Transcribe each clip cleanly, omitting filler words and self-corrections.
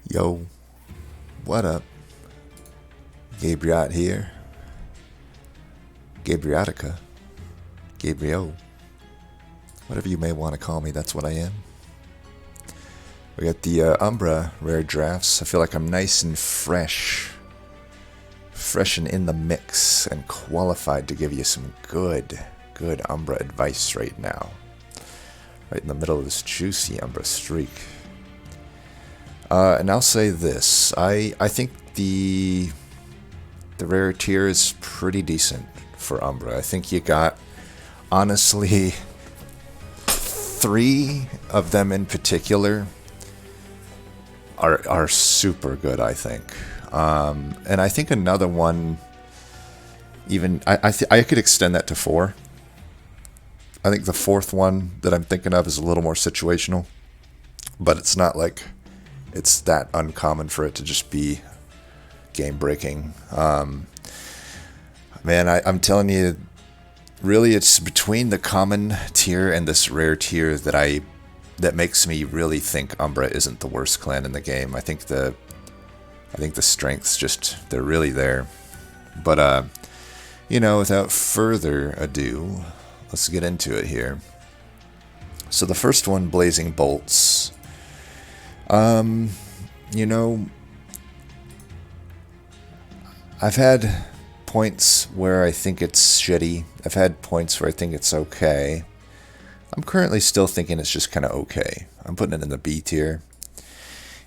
Yo, what up? Gabriot here. Gabriotica. Gabriel. Whatever you may want to call me, that's what I am. We got the Umbra rare drafts. I feel like I'm nice and fresh. Fresh and in the mix and qualified to give you some good Umbra advice right now. Right in the middle of this juicy Umbra streak. And I'll say this. I think the rare tier is pretty decent for Umbra. I think you got, honestly, 3 of them in particular are super good, I think. And I think another one, even, I could extend that to 4. I think the 4th one that I'm thinking of is a little more situational, but it's not like it's that uncommon for it to just be game breaking. Man, I'm telling you, really, it's between the common tier and this rare tier that makes me really think Umbra isn't the worst clan in the game. I think the strengths just, they're really there. But without further ado, let's get into it here. So the first one, Blazing Bolts. I've had points where I think it's shitty. I've had points where I think it's okay. I'm currently still thinking it's just kind of okay. I'm putting it in the B tier.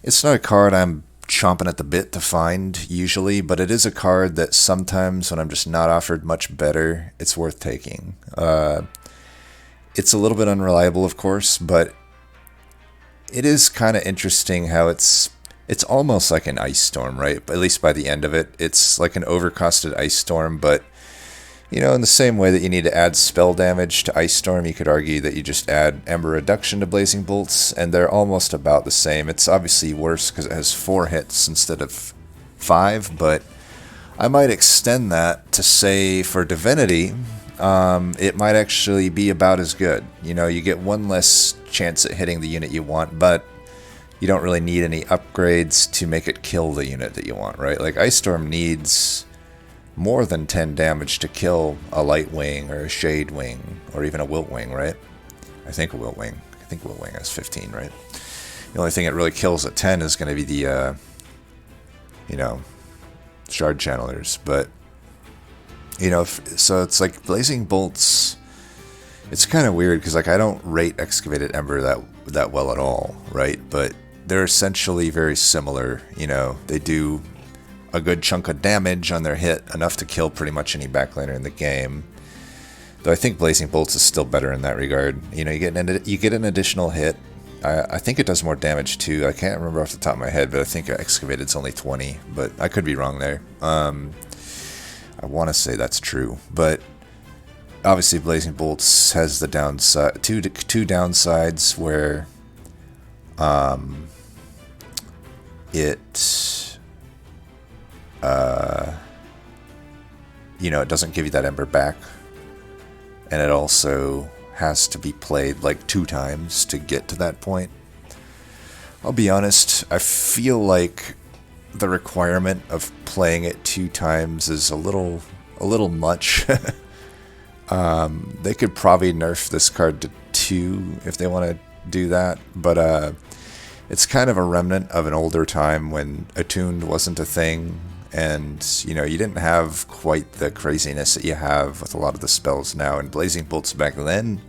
It's not a card I'm chomping at the bit to find, usually, but it is a card that sometimes when I'm just not offered much better, it's worth taking. It's a little bit unreliable, of course, but it is kind of interesting how it's almost like an ice storm, right? At least by the end of it, it's like an overcosted ice storm, but in the same way that you need to add spell damage to ice storm, you could argue that you just add ember reduction to blazing bolts, and they're almost about the same. It's obviously worse because it has 4 hits instead of 5, but I might extend that to say for divinity, it might actually be about as good. You get 1 less chance at hitting the unit you want, but you don't really need any upgrades to make it kill the unit that you want, right? Like Ice Storm needs more than 10 damage to kill a Light Wing or a Shade Wing or even a Wilt Wing, right? I think Wilt Wing has 15, right? The only thing it really kills at 10 is going to be the, Shard Channelers, but so it's like Blazing Bolts. It's kind of weird because I don't rate Excavated Ember that well at all, right? But they're essentially very similar. They do a good chunk of damage on their hit, enough to kill pretty much any backliner in the game. Though I think Blazing Bolts is still better in that regard. You get an additional hit. I think it does more damage too. I can't remember off the top of my head, but I think Excavated is only 20. But I could be wrong there. I want to say that's true, but obviously Blazing Bolts has the downside, two downsides where it doesn't give you that ember back, and it also has to be played like 2 times to get to that point. I'll be honest, I feel like the requirement of playing it 2 times is a little much. They could probably nerf this card to 2 if they want to do that, but it's kind of a remnant of an older time when attuned wasn't a thing, and you didn't have quite the craziness that you have with a lot of the spells now. And Blazing Bolts back then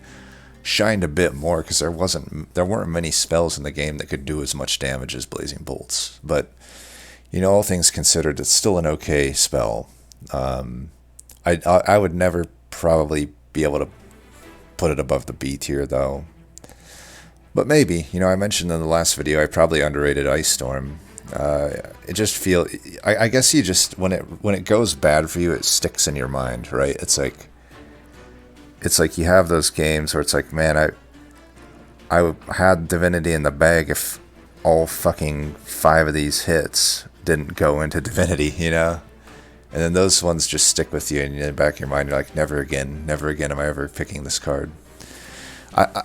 shined a bit more because there weren't many spells in the game that could do as much damage as Blazing Bolts. But all things considered, it's still an okay spell. I would never probably be able to put it above the B tier though. But maybe, I mentioned in the last video I probably underrated Ice Storm. It just I guess you just, when it goes bad for you, it sticks in your mind, right? It's like you have those games where it's like, man, I had Divinity in the bag if all fucking 5 of these hits didn't go into Divinity, And then those ones just stick with you, and in the back of your mind, you're like, never again am I ever picking this card.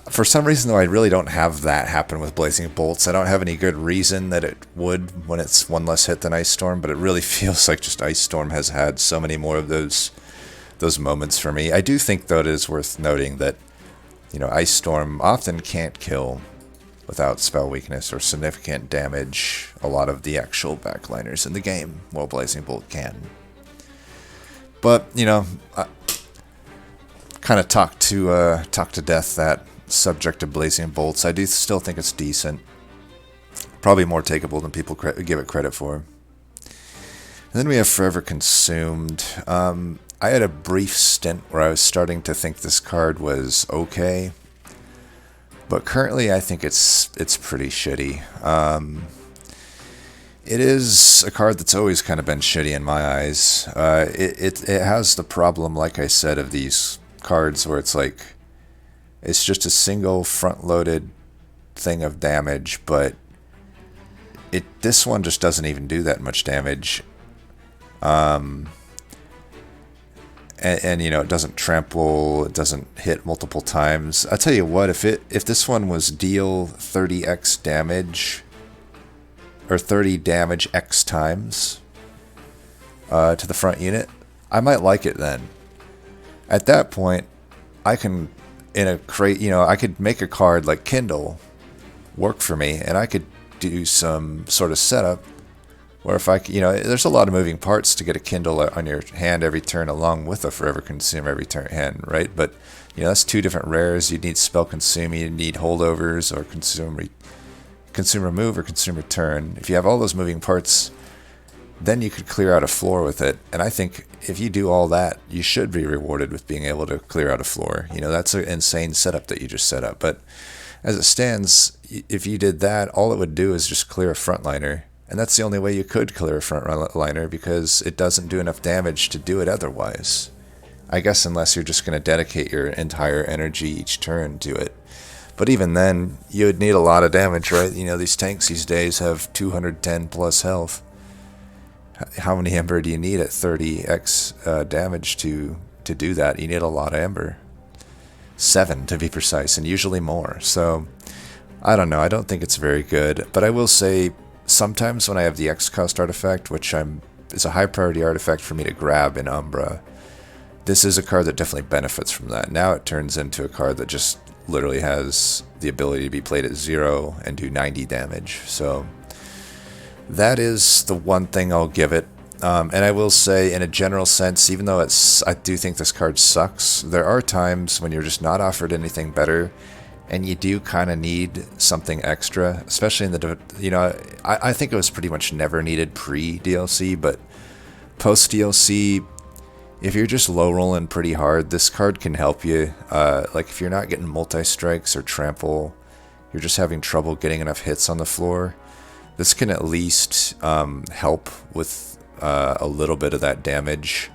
For some reason, though, I really don't have that happen with Blazing Bolts. I don't have any good reason that it would when it's one less hit than Ice Storm, but it really feels like just Ice Storm has had so many more of those moments for me. I do think, though, it is worth noting that, Ice Storm often can't kill without spell weakness or significant damage a lot of the actual backliners in the game, while Blazing Bolt can. But, I kind of talk to death that subject of Blazing Bolts. I do still think it's decent. Probably more takeable than people give it credit for. And then we have Forever Consumed. I had a brief stint where I was starting to think this card was okay, but currently I think it's pretty shitty. It is a card that's always kind of been shitty in my eyes. It has the problem, like I said, of these cards where it's like it's just a single front-loaded thing of damage, but this one just doesn't even do that much damage. And it doesn't trample, it doesn't hit multiple times. I tell you what, if this one was deal 30x damage, or 30 damage x times to the front unit, I might like it then. At that point, I can, I could make a card like Kindle work for me, and I could do some sort of setup where if there's a lot of moving parts to get a Kindle on your hand every turn along with a Forever Consume every turn hand, right? But, that's two different rares. You need Spell Consume, you need Holdovers, or Consume Remove, or Consume Return. If you have all those moving parts, then you could clear out a floor with it. And I think if you do all that, you should be rewarded with being able to clear out a floor. That's an insane setup that you just set up. But as it stands, if you did that, all it would do is just clear a frontliner. And that's the only way you could clear a frontliner, because it doesn't do enough damage to do it otherwise. I guess unless you're just going to dedicate your entire energy each turn to it. But even then, you would need a lot of damage, right? These tanks these days have 210 plus health. How many Ember do you need at 30x damage to do that? You need a lot of Ember. 7 to be precise, and usually more. So, I don't know. I don't think it's very good. But I will say, sometimes when I have the X-Cost artifact, which is a high priority artifact for me to grab in Umbra, this is a card that definitely benefits from that. Now it turns into a card that just literally has the ability to be played at 0 and do 90 damage. So that is the one thing I'll give it. And I will say, in a general sense, even though I do think this card sucks, there are times when you're just not offered anything better, and you do kind of need something extra, especially in the, I think it was pretty much never needed pre-DLC, but post-DLC, if you're just low rolling pretty hard, this card can help you. Like if you're not getting multi-strikes or trample, you're just having trouble getting enough hits on the floor, this can at least help with a little bit of that damage.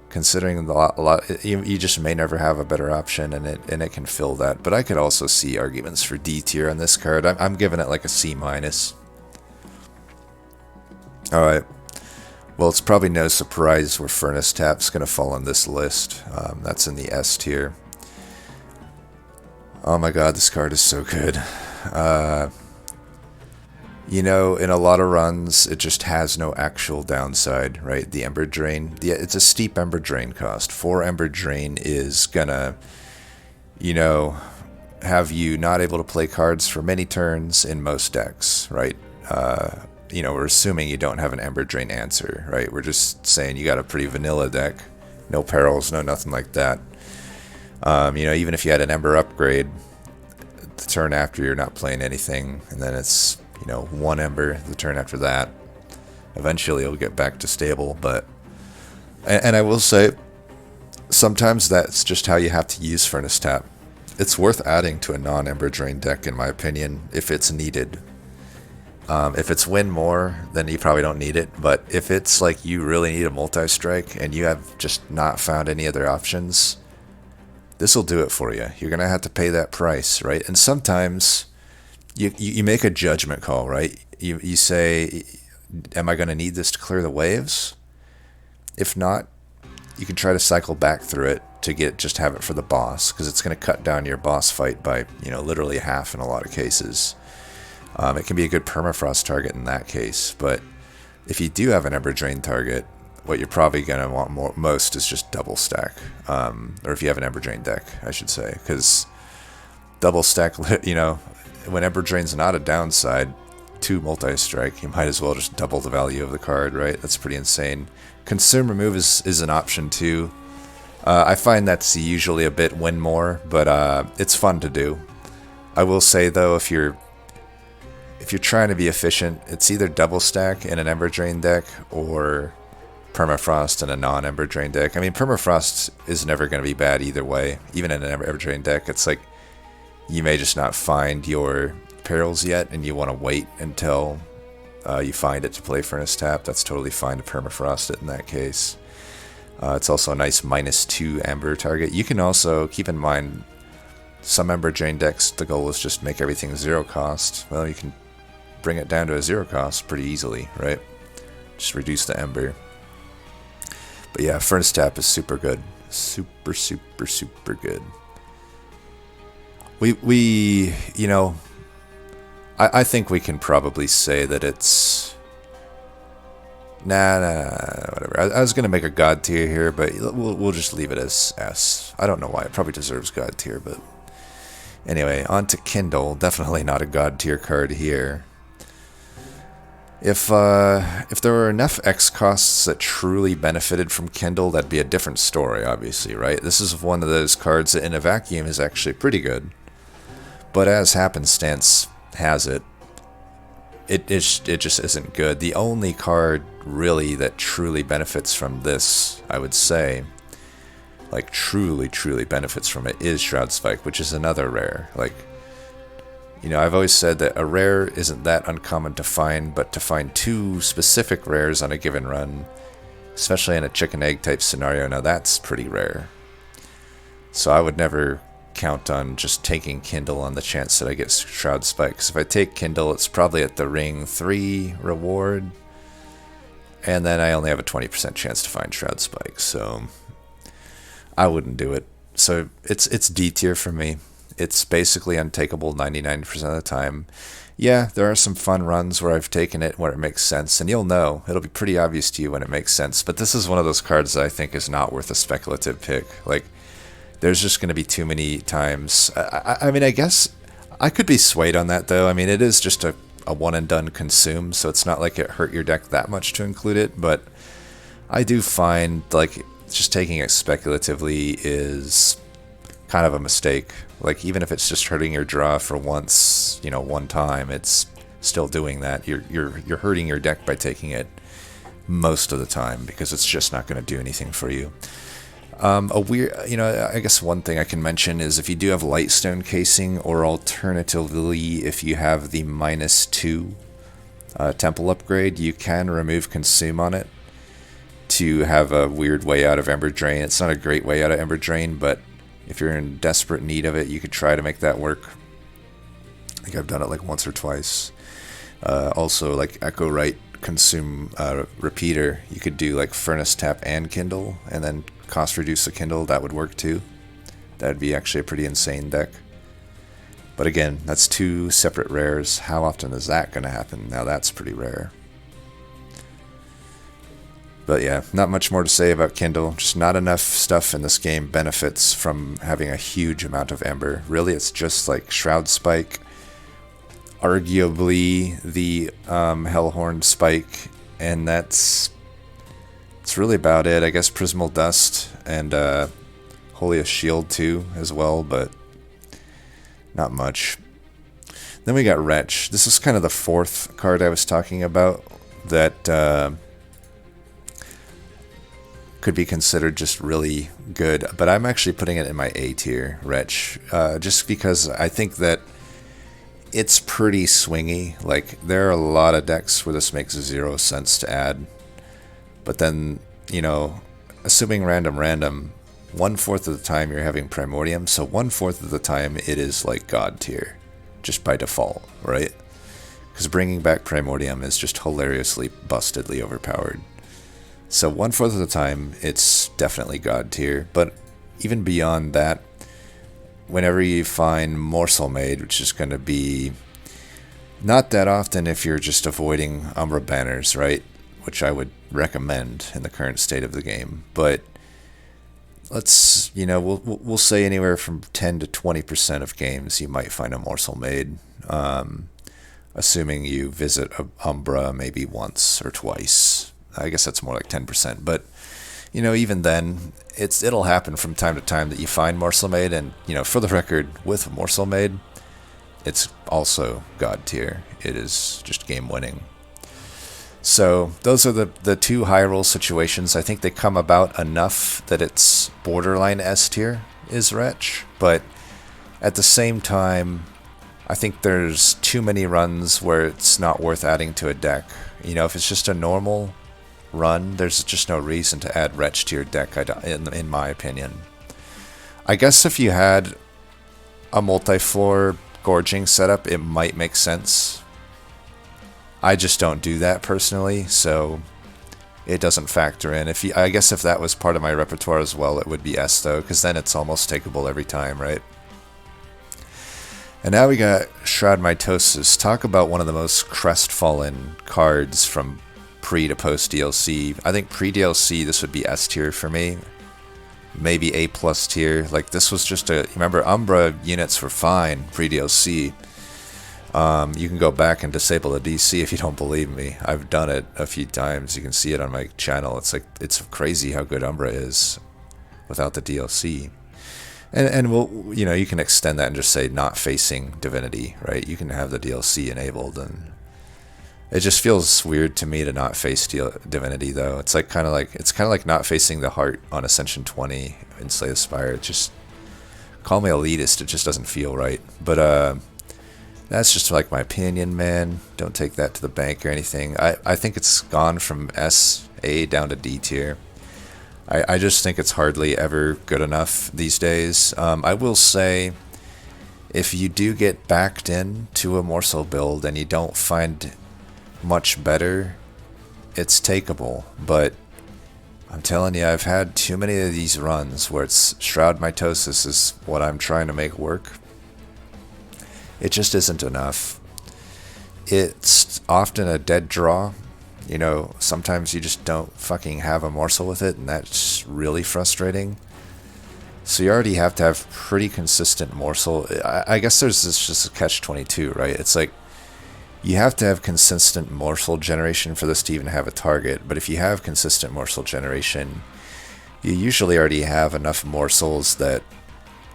Considering a lot, you just may never have a better option, and it can fill that. But I could also see arguments for D tier on this card. I'm giving it like a C-. Alright. Well, it's probably no surprise where Furnace Tap's going to fall on this list. That's in the S tier. Oh my god, this card is so good. In a lot of runs, it just has no actual downside, right? The Ember Drain. It's a steep Ember Drain cost. 4 Ember Drain is gonna, have you not able to play cards for many turns in most decks, right? We're assuming you don't have an Ember Drain answer, right? We're just saying you got a pretty vanilla deck. No perils, no nothing like that. Even if you had an Ember upgrade, the turn after you're not playing anything, and then it's 1 Ember the turn after that. Eventually it'll get back to stable, and I will say, sometimes that's just how you have to use Furnace Tap. It's worth adding to a non-Ember Drain deck, in my opinion, if it's needed. If it's win more, then you probably don't need it, but if it's like you really need a multi-strike and you have just not found any other options, this will do it for you. You're going to have to pay that price, right? And sometimes you make a judgment call, right? You say, am I going to need this to clear the waves? If not, you can try to cycle back through it to just have it for the boss, because it's going to cut down your boss fight by, literally half in a lot of cases. It can be a good permafrost target in that case, but if you do have an Ember Drain target, what you're probably going to want most is just double stack, or if you have an Ember Drain deck, I should say, because double stack, when Ember Drain's not a downside to multi-strike, you might as well just double the value of the card, right? That's pretty insane. Consume Remove is an option too. I find that's usually a bit win more, but it's fun to do. I will say though, if you're trying to be efficient, it's either double stack in an Ember Drain deck or permafrost in a non-Ember Drain deck. I mean, permafrost is never going to be bad either way. Even in an Ember Drain deck, it's like you may just not find your perils yet, and you want to wait until you find it to play Furnace Tap. That's totally fine to permafrost it in that case. It's also a nice -2 Ember target. You can also keep in mind, some Ember Drain decks, the goal is just make everything 0 cost. Well, you can bring it down to a 0 cost pretty easily, right? Just reduce the Ember. But yeah, Furnace Tap is super good. Super, super, super good. I think we can probably say that it's... Nah, whatever. I was going to make a God tier here, but we'll just leave it as S. I don't know why. It probably deserves God tier, but... Anyway, on to Kindle. Definitely not a God tier card here. If there were enough X costs that truly benefited from Kindle, that'd be a different story, obviously, right? This is one of those cards that in a vacuum is actually pretty good. But as happenstance has it, it just isn't good. The only card really that truly benefits from this, I would say, like truly benefits from it, is Shroud Spike, which is another rare. Like, I've always said that a rare isn't that uncommon to find, but to find 2 specific rares on a given run, especially in a chicken egg type scenario, now that's pretty rare. So I would never count on just taking Kindle on the chance that I get Shroud Spike. Because if I take Kindle, it's probably at the ring 3 reward, and then I only have a 20% chance to find Shroud Spike, so I wouldn't do it. So it's D tier for me. It's basically untakeable 99% of the time. Yeah, there are some fun runs where I've taken it where it makes sense, and you'll know. It'll be pretty obvious to you when it makes sense, but this is one of those cards that I think is not worth a speculative pick. Like, there's just going to be too many times. I mean, I guess I could be swayed on that, though. I mean, it is just a one-and-done consume, so it's not like it hurt your deck that much to include it, but I do find, like, just taking it speculatively is kind of a mistake. Like, even if it's just hurting your draw for once, one time, it's still doing that. You're hurting your deck by taking it most of the time, because it's just not going to do anything for you. I guess one thing I can mention is if you do have Lightstone casing, or alternatively, if you have the -2 temple upgrade, you can remove consume on it to have a weird way out of Ember Drain. It's not a great way out of Ember Drain, but if you're in desperate need of it, you could try to make that work. I think I've done it like once or twice. Also, like Echo Right consume repeater, you could do like Furnace Tap and Kindle, and then cost reduce the Kindle. That would work too. That'd be actually a pretty insane deck. But again, that's 2 separate rares. How often is that going to happen? Now that's pretty rare. But yeah, not much more to say about Kindle. Just not enough stuff in this game benefits from having a huge amount of Ember. Really, it's just like Shroud Spike, arguably the Hellhorn Spike, and that's really about it. I guess Prismal Dust and Holiest Shield too as well, but not much. Then we got Wretch. This is kind of the 4th card I was talking about that could be considered just really good, but I'm actually putting it in my A tier, Wretch, just because I think that it's pretty swingy. Like, there are a lot of decks where this makes 0 sense to add, but then, assuming random, 1/4 of the time you're having Primordium, so 1/4 of the time it is like God tier, just by default, right? Because bringing back Primordium is just hilariously bustedly overpowered. So 1/4 of the time, it's definitely God tier, but even beyond that, whenever you find Morsel Made, which is going to be not that often if you're just avoiding Umbra banners, right? Which I would recommend in the current state of the game. But let's, we'll say anywhere from 10 to 20% of games you might find a Morsel Made, assuming you visit Umbra maybe once or twice. I guess that's more like 10%. But, even then, it'll happen from time to time that you find Morsel Made. And, for the record, with Morsel Made, it's also God tier. It is just game winning. So those are the two high roll situations. I think they come about enough that it's borderline S tier is Wretch. But at the same time, I think there's too many runs where it's not worth adding to a deck. If it's just a normal run, there's just no reason to add Wretch to your deck, in my opinion. I guess if you had a multi-floor gorging setup, it might make sense. I just don't do that personally, so it doesn't factor in. I guess if that was part of my repertoire as well, it would be S though, because then it's almost takeable every time, right? And now we got Shroud Mitosis. Talk about one of the most crestfallen cards from pre to post DLC. I think pre-DLC this would be S tier for me. Maybe A+ tier. Like this was just remember Umbra units were fine pre-DLC. You can go back and disable the DC if you don't believe me. I've done it a few times. You can see it on my channel. It's crazy how good Umbra is without the DLC. And we'll, you can extend that and just say not facing Divinity, right? You can have the DLC enabled, and it just feels weird to me to not face Divinity though. It's kind of like not facing the Heart on Ascension 20 in Slay the Spire. It just, call me elitist, it just doesn't feel right. But that's just like my opinion, man. Don't take that to the bank or anything. I think it's gone from SA down to D tier. I just think it's hardly ever good enough these days. I will say, if you do get backed into a Morsel build and you don't find much better, it's takeable. But I'm telling you, I've had too many of these runs where it's Shroud Mitosis is what I'm trying to make work. It just isn't enough. It's often a dead draw. Sometimes you just don't fucking have a morsel with it, and that's really frustrating. So you already have to have pretty consistent morsel. I guess there's just a catch-22, right? It's like, you have to have consistent morsel generation for this to even have a target. But if you have consistent morsel generation, you usually already have enough morsels that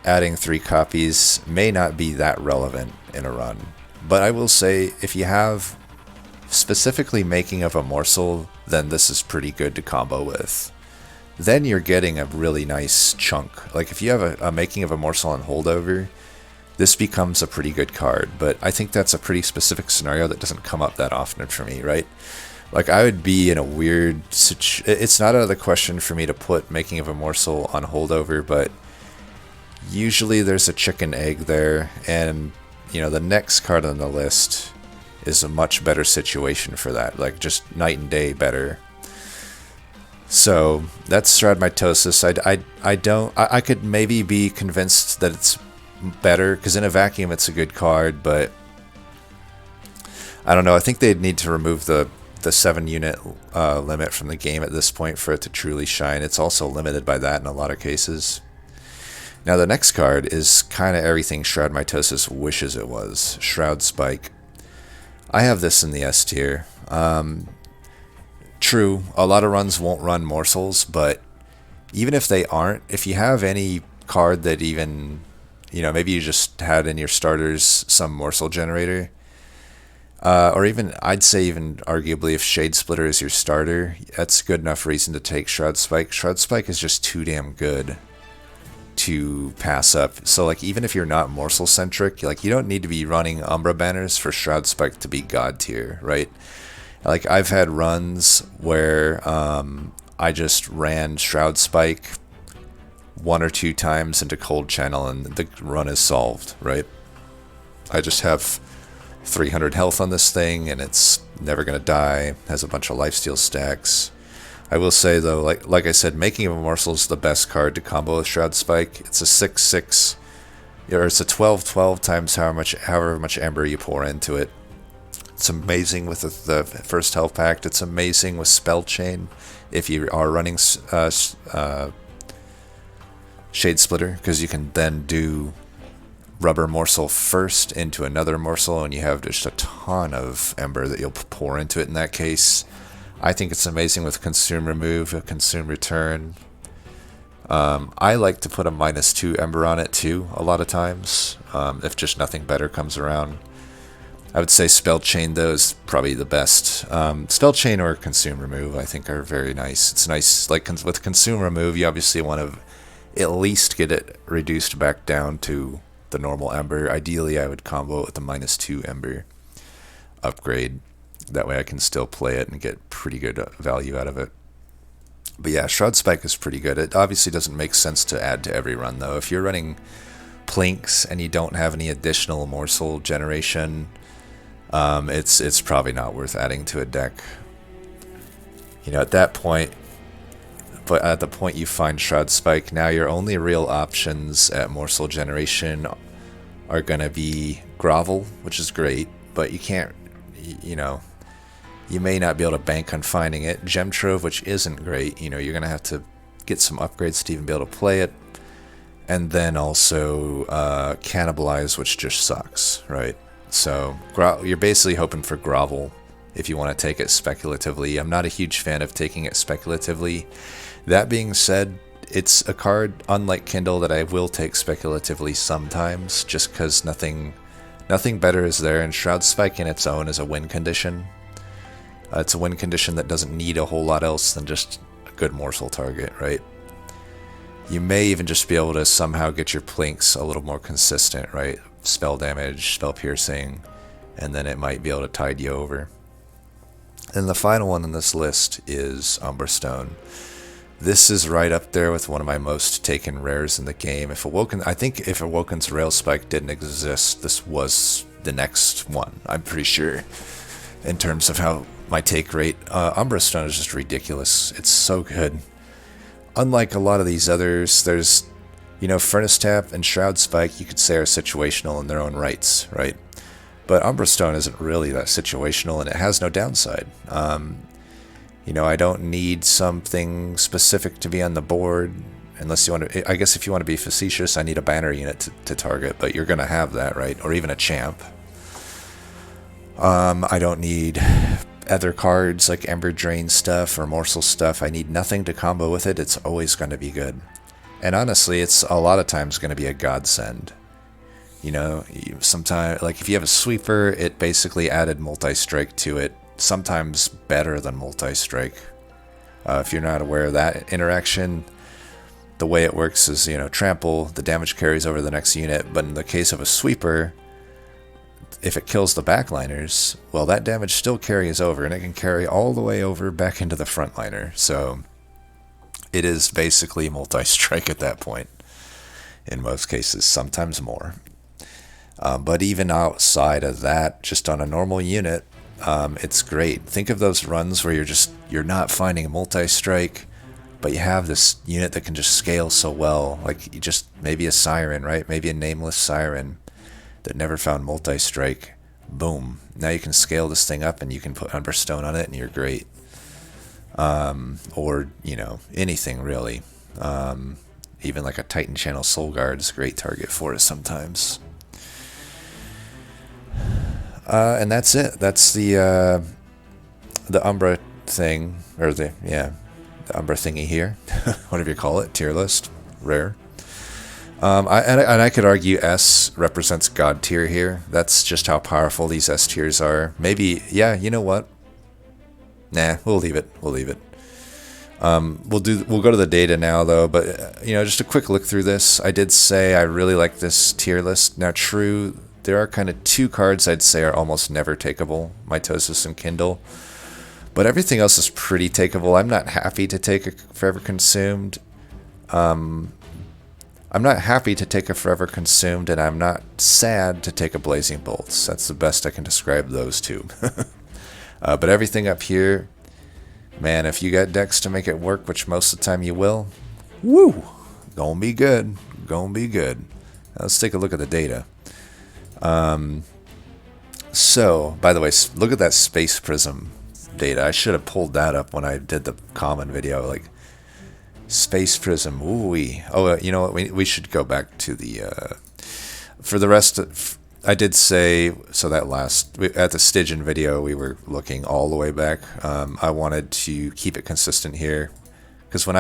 adding 3 copies may not be that relevant in a run. But I will say, if you have specifically making of a morsel, then this is pretty good to combo with. Then you're getting a really nice chunk. Like if you have a making of a morsel on holdover, this becomes a pretty good card. But I think that's a pretty specific scenario that doesn't come up that often for me, right? Like I would be in a weird it's not out of the question for me to put making of a morsel on holdover, but usually there's a chicken egg there, and the next card on the list is a much better situation for that, like just night and day better. So that's Shroud Mitosis. I could maybe be convinced that it's better, because in a vacuum it's a good card, but I don't know. I think they'd need to remove the 7 unit limit from the game at this point for it to truly shine. It's also limited by that in a lot of cases. Now the next card is kind of everything Shroud Mitosis wishes it was. Shroud Spike. I have this in the S tier. True, a lot of runs won't run morsels, but even if they aren't, if you have any card that even, maybe you just had in your starters some morsel generator, or even, I'd say even arguably if Shade Splitter is your starter, that's good enough reason to take Shroud Spike. Shroud Spike is just too damn good to pass up. So like even if you're not morsel centric, like you don't need to be running Umbra banners for Shroud Spike to be god tier, right? Like I've had runs where I just ran Shroud Spike 1 or 2 times into Cold Channel and the run is solved, right? I just have 300 health on this thing and it's never gonna die, has a bunch of lifesteal stacks. I will say though, like I said, Making of a Morsel is the best card to combo with Shroud Spike. It's a 6/6, or it's a 12/12 times however much Ember you pour into it. It's amazing with the first health pact. It's amazing with Spell Chain if you are running Shade Splitter, because you can then do Rubber Morsel first into another morsel, and you have just a ton of Ember that you'll pour into it in that case. I think it's amazing with Consume Remove, Consume Return. I like to put a -2 Ember on it too, a lot of times, if just nothing better comes around. I would say Spell Chain, though, is probably the best. Spell Chain or Consume Remove, I think, are very nice. It's nice, like with Consume Remove, you obviously want to at least get it reduced back down to the normal Ember. Ideally, I would combo it with the -2 Ember upgrade. That way I can still play it and get pretty good value out of it. But yeah, Shroud Spike is pretty good. It obviously doesn't make sense to add to every run, though. If you're running Plinks and you don't have any additional morsel generation, it's probably not worth adding to a deck. You know, at that point, but at the point you find Shroud Spike, now your only real options at morsel generation are going to be Grovel, which is great, but you can't, you know, you may not be able to bank on finding it. Gem Trove, which isn't great, you know, you're going to have to get some upgrades to even be able to play it. And then also Cannibalize, which just sucks, right? So you're basically hoping for Grovel if you want to take it speculatively. I'm not a huge fan of taking it speculatively. That being said, it's a card, unlike Kindle, that I will take speculatively sometimes, just because nothing better is there, and Shroud Spike in its own is a win condition. It's a win condition that doesn't need a whole lot else than just a good morsel target, right? You may even just be able to somehow get your Plinks a little more consistent, right? Spell damage, spell piercing, and then it might be able to tide you over. And the final one on this list is Ombre Stone. This is right up there with one of my most taken rares in the game. I think if Awoken's Rail Spike didn't exist, this was the next one, I'm pretty sure, in terms of how my take rate. Ombre Stone is just ridiculous. It's so good. Unlike a lot of these others, there's, you know, Furnace Tap and Shroud Spike, you could say, are situational in their own rights, right? But Ombre Stone isn't really that situational, and it has no downside. You know, I don't need something specific to be on the board, unless you want to. I guess if you want to be facetious, I need a banner unit to target, but you're going to have that, right? Or even a champ. I don't need other cards like Ember Drain stuff or Morsel stuff. I need nothing to combo with it. It's always going to be good. And honestly, it's a lot of times going to be a godsend. You know, sometimes, like if you have a sweeper, it basically added multi-strike to it. Sometimes better than multi-strike. If you're not aware of that interaction, the way it works is, you know, trample, the damage carries over the next unit, but in the case of a sweeper, if it kills the backliners, well, that damage still carries over, and it can carry all the way over back into the frontliner. So it is basically multi-strike at that point, in most cases, sometimes more. But even outside of that, just on a normal unit, it's great. Think of those runs where you're not finding a multi-strike, but you have this unit that can just scale so well. Like, you just, maybe a Siren, right? Maybe a nameless Siren that never found multi-strike. Boom. Now you can scale this thing up and you can put Umber Stone on it and you're great. Or, you know, anything really. Even like a Titan Channel Soul Guard is a great target for it sometimes. And that's it. That's the Umbra thing, or the Umbra thingy here, whatever you call it, tier list, rare. I could argue S represents God tier here. That's just how powerful these S tiers are. Maybe, yeah, you know what? Nah, we'll leave it. We'll go to the data now though, but you know, just a quick look through this. I did say I really like this tier list. Now, true, there are kind of two cards I'd say are almost never takeable, Mitosis and Kindle. But everything else is pretty takeable. I'm not happy to take a Forever Consumed. I'm not happy to take a Forever Consumed, and I'm not sad to take a Blazing Bolts. That's the best I can describe those two. But everything up here, Man, if you got decks to make it work, which most of the time you will, woo! Gonna be good. Gonna be good. Now let's take a look at the data. So, by the way, look at that Space Prism data. I should have pulled that up when I did the common video. Like, Space Prism, ooh-wee. Oh, you know what? We should go back to the... for the rest of... I did say, so that at the Stygian video, we were looking all the way back. I wanted to keep it consistent here. Because when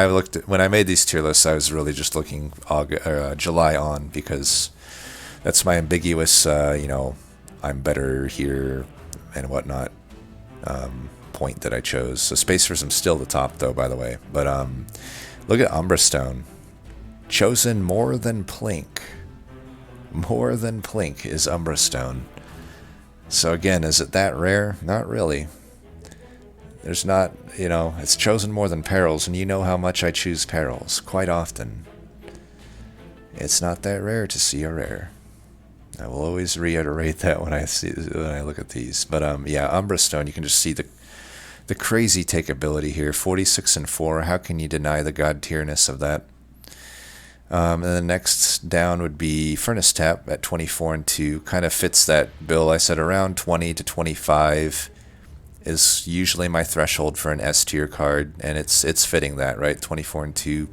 I made these tier lists, I was really just looking July on, because that's my ambiguous, I'm better here and whatnot point that I chose. So Space Prism's still the top, though, by the way. But look at Ombre Stone. Chosen more than Plink. More than Plink is Umbra Stone. So again, is it that rare? Not really. There's not, it's chosen more than Perils, and you know how much I choose Perils, quite often. It's not that rare to see a rare. I will always reiterate that when I look at these. But yeah, Umbra Stone, you can just see the crazy take ability here. 46 and 4, how can you deny the god tierness of that? And the next down would be Furnace Tap at 24 and 2. Kind of fits that bill. I said around 20 to 25 is usually my threshold for an S tier card, and it's fitting that, right? 24 and 2.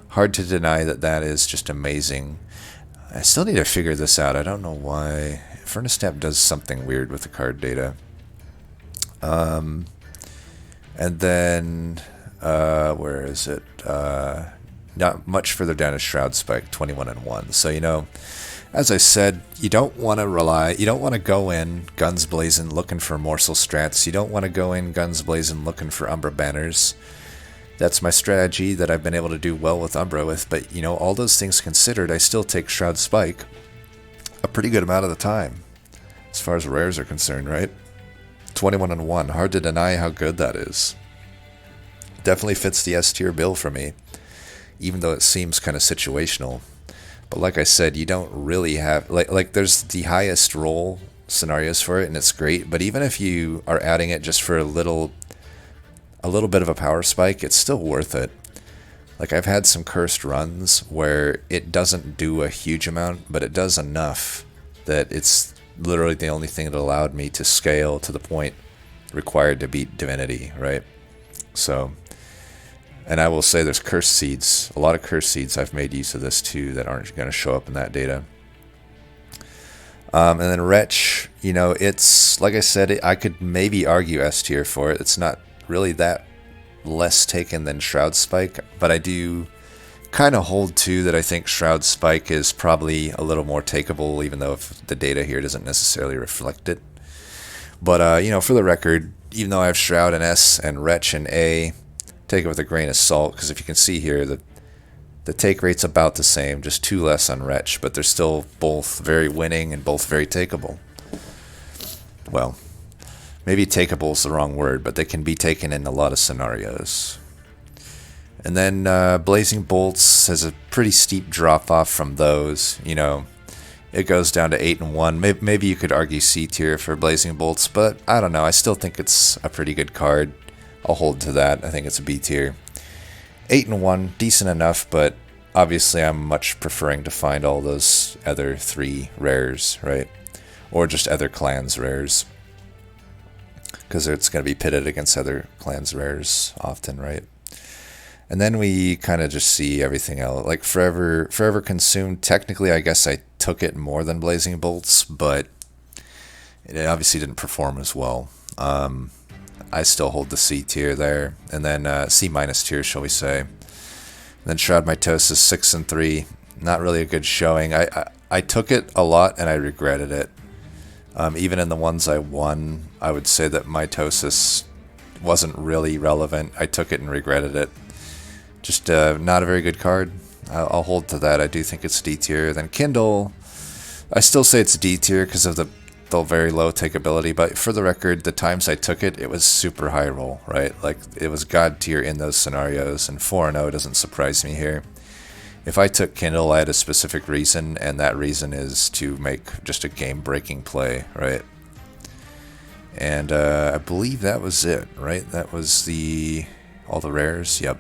Hard to deny that is just amazing. I still need to figure this out. I don't know why. Furnace Tap does something weird with the card data. And then, where is it? Not much further down is Shroud Spike, 21 and 1. So, as I said, you don't want to go in guns blazing looking for morsel strats. You don't want to go in guns blazing looking for Umbra banners. That's my strategy that I've been able to do well with Umbra with. But, all those things considered, I still take Shroud Spike a pretty good amount of the time, as far as rares are concerned, right? 21 and 1. Hard to deny how good that is. Definitely fits the S tier bill for me, even though it seems kind of situational. But like I said, you don't really have... Like there's the highest roll scenarios for it, and it's great. But even if you are adding it just for a little bit of a power spike, it's still worth it. Like, I've had some cursed runs where it doesn't do a huge amount, but it does enough that it's literally the only thing that allowed me to scale to the point required to beat Divinity, right? So... And I will say there's cursed seeds. A lot of cursed seeds I've made use of this too that aren't going to show up in that data. And then Wretch, it's, like I said, I could maybe argue S tier for it. It's not really that less taken than Shroud Spike, but I do kind of hold to that I think Shroud Spike is probably a little more takeable, even though if the data here doesn't necessarily reflect it. But, for the record, even though I have Shroud in S and Wretch in A, take it with a grain of salt, because if you can see here, the take rate's about the same, just 2 less on Wretch, but they're still both very winning and both very takeable. Well, maybe takeable is the wrong word, but they can be taken in a lot of scenarios. And then Blazing Bolts has a pretty steep drop-off from those. It goes down to 8 and 1. Maybe you could argue C tier for Blazing Bolts, but I don't know. I still think it's a pretty good card. I'll hold to that. I think it's a B tier. 8 and 1, decent enough, but obviously I'm much preferring to find all those other 3 rares, right? Or just other clans rares, because it's going to be pitted against other clans rares often, right? And then we kind of just see everything else. Like Forever Consumed, technically I guess I took it more than Blazing Bolts, but it obviously didn't perform as well. I still hold the C tier there, and then C minus tier, shall we say. And then Shroud Mitosis 6 and 3, not really a good showing. I took it a lot and I regretted it. Even in the ones I won, I would say that Mitosis wasn't really relevant. I took it and regretted it. Just not a very good card. I'll hold to that. I do think it's D tier. Then Kindle, I still say it's D tier because of the very low takeability, but for the record, the times I took it, it was super high roll, right? Like, it was god tier in those scenarios, and 4-0 doesn't surprise me here. If I took Kindle, I had a specific reason, and that reason is to make just a game-breaking play, right? And I believe that was it, right? That was all the rares. Yep.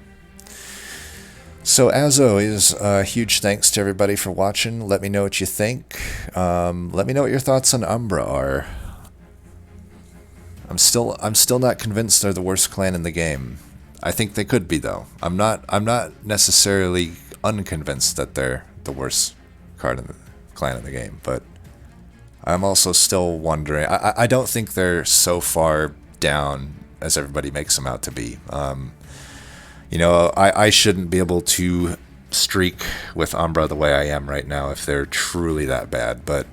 So as always, huge thanks to everybody for watching. Let me know what you think. Let me know what your thoughts on Umbra are. I'm still not convinced they're the worst clan in the game. I think they could be though. I'm not necessarily unconvinced that they're the worst clan in the game, but I'm also still wondering. I don't think they're so far down as everybody makes them out to be. You know, I shouldn't be able to streak with Umbra the way I am right now if they're truly that bad, but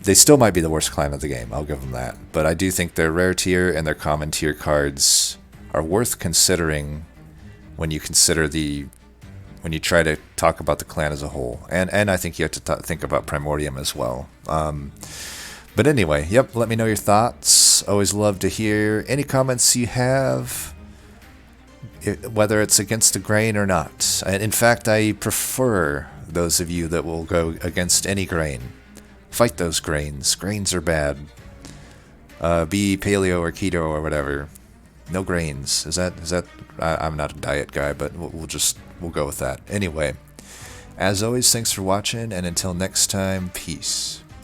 they still might be the worst clan of the game. I'll give them that. But I do think their rare tier and their common tier cards are worth considering when you try to talk about the clan as a whole. And I think you have to think about Primordium as well. But anyway, yep, let me know your thoughts. Always love to hear any comments you have, whether it's against the grain or not. And in fact, I prefer those of you that will go against any grain. Fight those grains. Grains are bad. Be paleo or keto or whatever. No grains. Is that? I'm not a diet guy, but we'll go with that. Anyway, as always, thanks for watching, and until next time, peace.